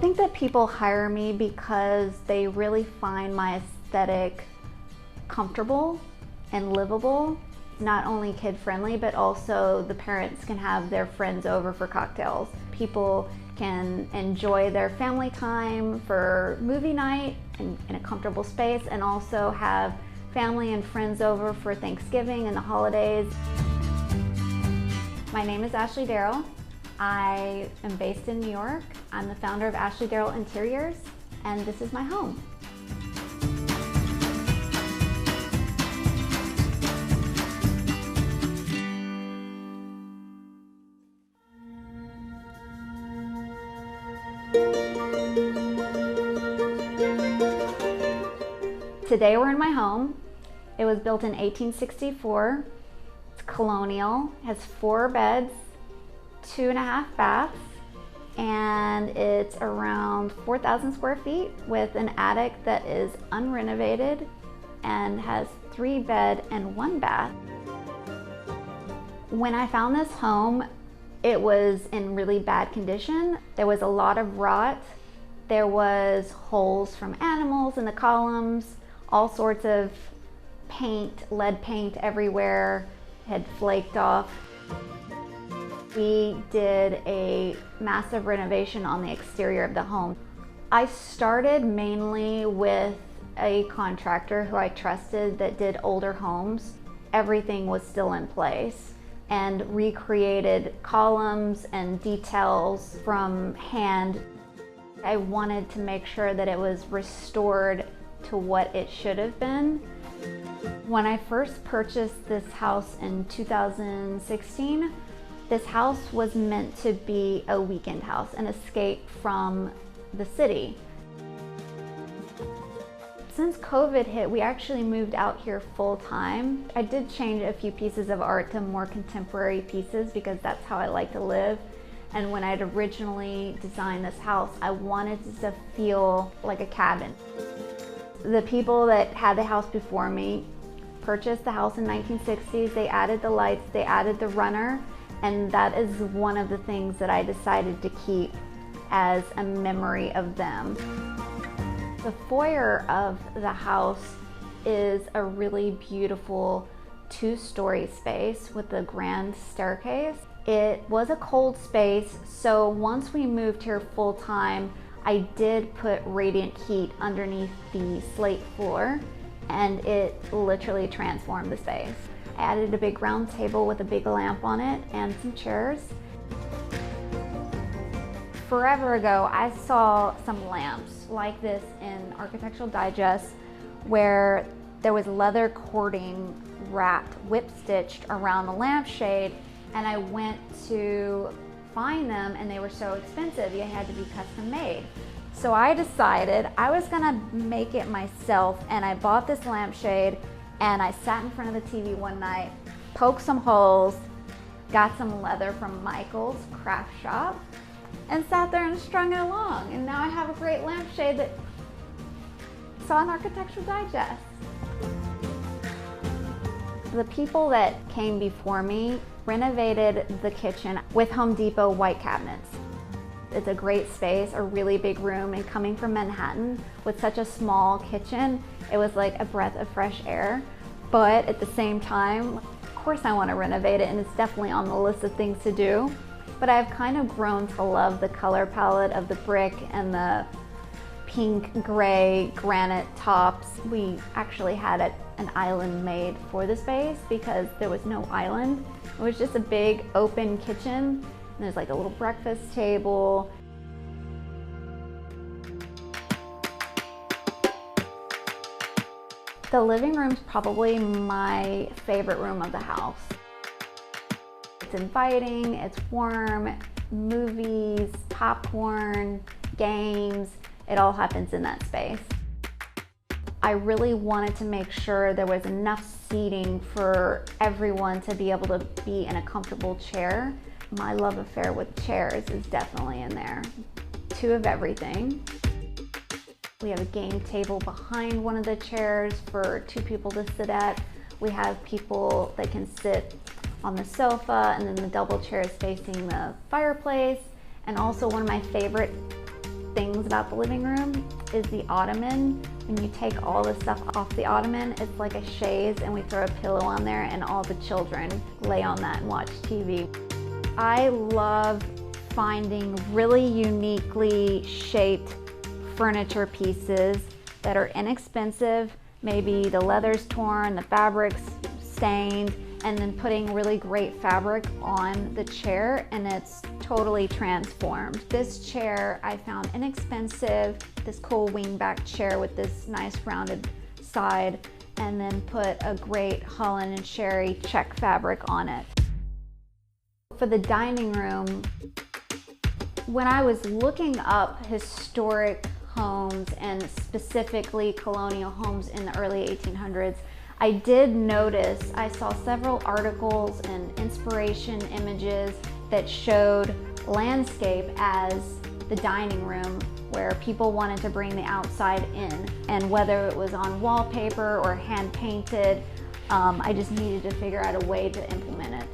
think that people hire me because they really find my aesthetic comfortable and livable. Not only kid-friendly, but also the parents can have their friends over for cocktails. People can enjoy their family time for movie night in a comfortable space, and also have family and friends over for Thanksgiving and the holidays. My name is Ashley Darryl. I am based in New York. I'm the founder of Ashley Darryl Interiors, and this is my home. Today we're in my home. It was built in 1864. It's colonial, has 4 beds, 2.5 baths, and it's around 4,000 square feet with an attic that is unrenovated and has 3 bed and 1 bath. When I found this home, it was in really bad condition. There was a lot of rot. There was holes from animals in the columns, all sorts of paint, lead paint everywhere, had flaked off. We did a massive renovation on the exterior of the home. I started mainly with a contractor who I trusted that did older homes. Everything was still in place, and recreated columns and details from hand. I wanted to make sure that it was restored to what it should have been. When I first purchased this house in 2016, this house was meant to be a weekend house, an escape from the city. Since COVID hit, we actually moved out here full time. I did change a few pieces of art to more contemporary pieces because that's how I like to live. And when I'd originally designed this house, I wanted it to feel like a cabin. The people that had the house before me purchased the house in 1960s. They added the lights, they added the runner, and that is one of the things that I decided to keep as a memory of them. The foyer of the house is a really beautiful 2-story space with a grand staircase. It was a cold space, so once we moved here full time, I did put radiant heat underneath the slate floor, and it literally transformed the space. I added a big round table with a big lamp on it and some chairs. Forever ago, I saw some lamps like this in Architectural Digest, where there was leather cording wrapped, whip-stitched around the lampshade, and I went to find them, and they were so expensive, they had to be custom made. So I decided I was gonna make it myself, and I bought this lampshade, and I sat in front of the TV one night, poked some holes, got some leather from Michael's craft shop, and sat there and strung it along. And now I have a great lampshade that I saw in Architectural Digest. The people that came before me renovated the kitchen with Home Depot white cabinets. It's a great space, a really big room, and coming from Manhattan with such a small kitchen, it was like a breath of fresh air. But at the same time, of course I want to renovate it, and it's definitely on the list of things to do. But I've kind of grown to love the color palette of the brick and the pink, gray, granite tops. We actually had an island made for the space because there was no island. It was just a big open kitchen, and there's like a little breakfast table. The living room's probably my favorite room of the house. It's inviting, it's warm, movies, popcorn, games, it all happens in that space. I really wanted to make sure there was enough seating for everyone to be able to be in a comfortable chair. My love affair with chairs is definitely in there. 2 of everything. We have a game table behind one of the chairs for 2 people to sit at. We have people that can sit on the sofa, and then the double chairs facing the fireplace. And also one of my favorite things about the living room is the ottoman. When you take all the stuff off the ottoman, it's like a chaise and we throw a pillow on there and all the children lay on that and watch TV. I love finding really uniquely shaped furniture pieces that are inexpensive. Maybe the leather's torn, the fabric's stained, and then putting really great fabric on the chair and it's totally transformed. This chair I found inexpensive, this cool wingback chair with this nice rounded side, and then put a great Holland and Sherry check fabric on it. For the dining room, when I was looking up historic homes and specifically colonial homes in the early 1800s, I did notice, I saw several articles and inspiration images that showed landscape as the dining room where people wanted to bring the outside in. And whether it was on wallpaper or hand painted, I just needed to figure out a way to implement it.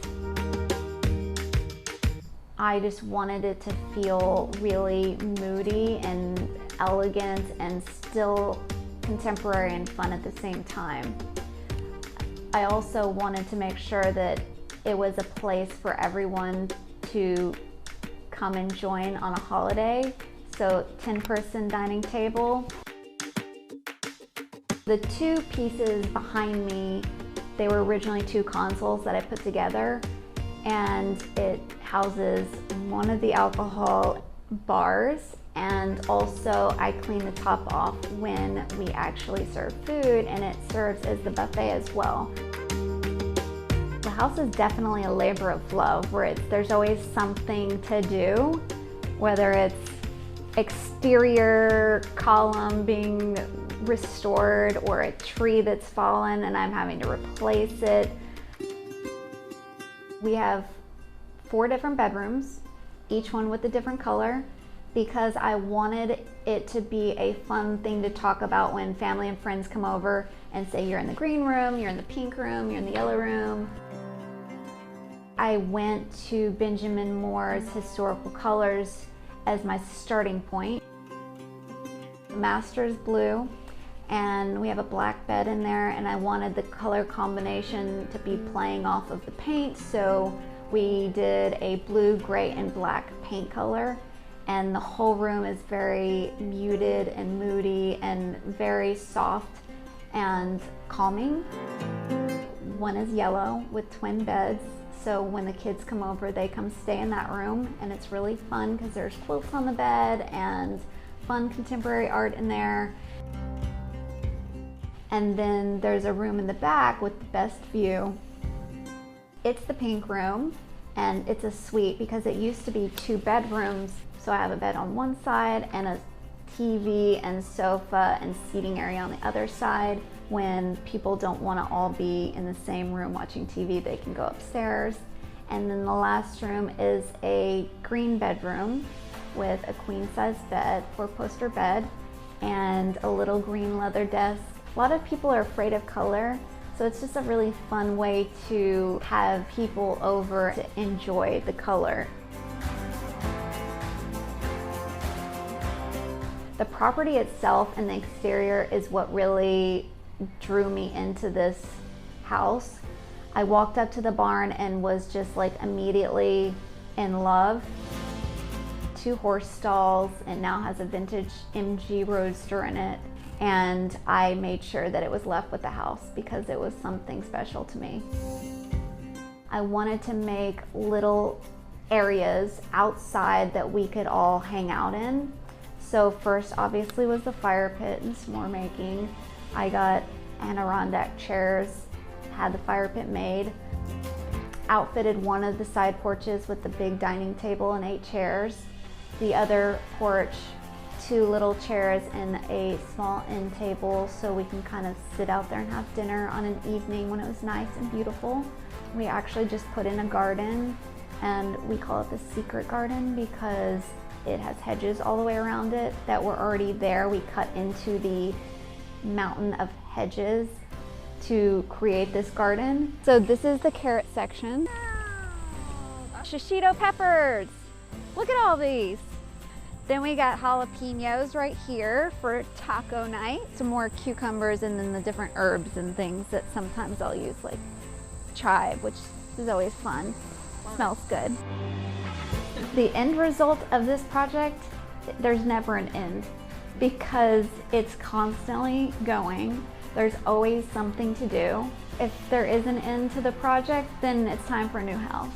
I just wanted it to feel really moody and elegant and still contemporary and fun at the same time. I also wanted to make sure that it was a place for everyone to come and join on a holiday. So 10-person dining table. The two pieces behind me, they were originally two consoles that I put together, and it houses one of the alcohol bars, and also I clean the top off when we actually serve food, and it serves as the buffet as well. The house is definitely a labor of love, where there's always something to do, whether it's exterior column being restored or a tree that's fallen and I'm having to replace it. We have 4 different bedrooms, each one with a different color, because I wanted it to be a fun thing to talk about when family and friends come over and say, you're in the green room, you're in the pink room, you're in the yellow room. I went to Benjamin Moore's Historical Colors as my starting point. The master's blue, and we have a black bed in there, and I wanted the color combination to be playing off of the paint, so we did a blue, gray, and black paint color, and the whole room is very muted and moody and very soft and calming. One is yellow with twin beds, so when the kids come over, they come stay in that room, and it's really fun because there's quilts on the bed and fun contemporary art in there. And then there's a room in the back with the best view. It's the pink room, and it's a suite because it used to be 2 bedrooms. So I have a bed on one side and a TV and sofa and seating area on the other side. When people don't want to all be in the same room watching TV, they can go upstairs. And then the last room is a green bedroom with a queen size bed, 4-poster bed, and a little green leather desk. A lot of people are afraid of color, so it's just a really fun way to have people over to enjoy the color. The property itself and the exterior is what really drew me into this house. I walked up to the barn and was just like immediately in love. 2 horse stalls, and now has a vintage MG Roadster in it. And I made sure that it was left with the house because it was something special to me. I wanted to make little areas outside that we could all hang out in. So first obviously was the fire pit and s'more making. I got Adirondack chairs, had the fire pit made, outfitted one of the side porches with the big dining table and 8 chairs. The other porch, 2 little chairs and a small end table so we can kind of sit out there and have dinner on an evening when it was nice and beautiful. We actually just put in a garden, and we call it the secret garden because it has hedges all the way around it that were already there. We cut into the mountain of hedges to create this garden. So this is the carrot section. Shishito peppers. Look at all these. Then we got jalapenos right here for taco night. Some more cucumbers and then the different herbs and things that sometimes I'll use, like chive, which is always fun. Smells good. The end result of this project, there's never an end because it's constantly going. There's always something to do. If there is an end to the project, then it's time for a new house.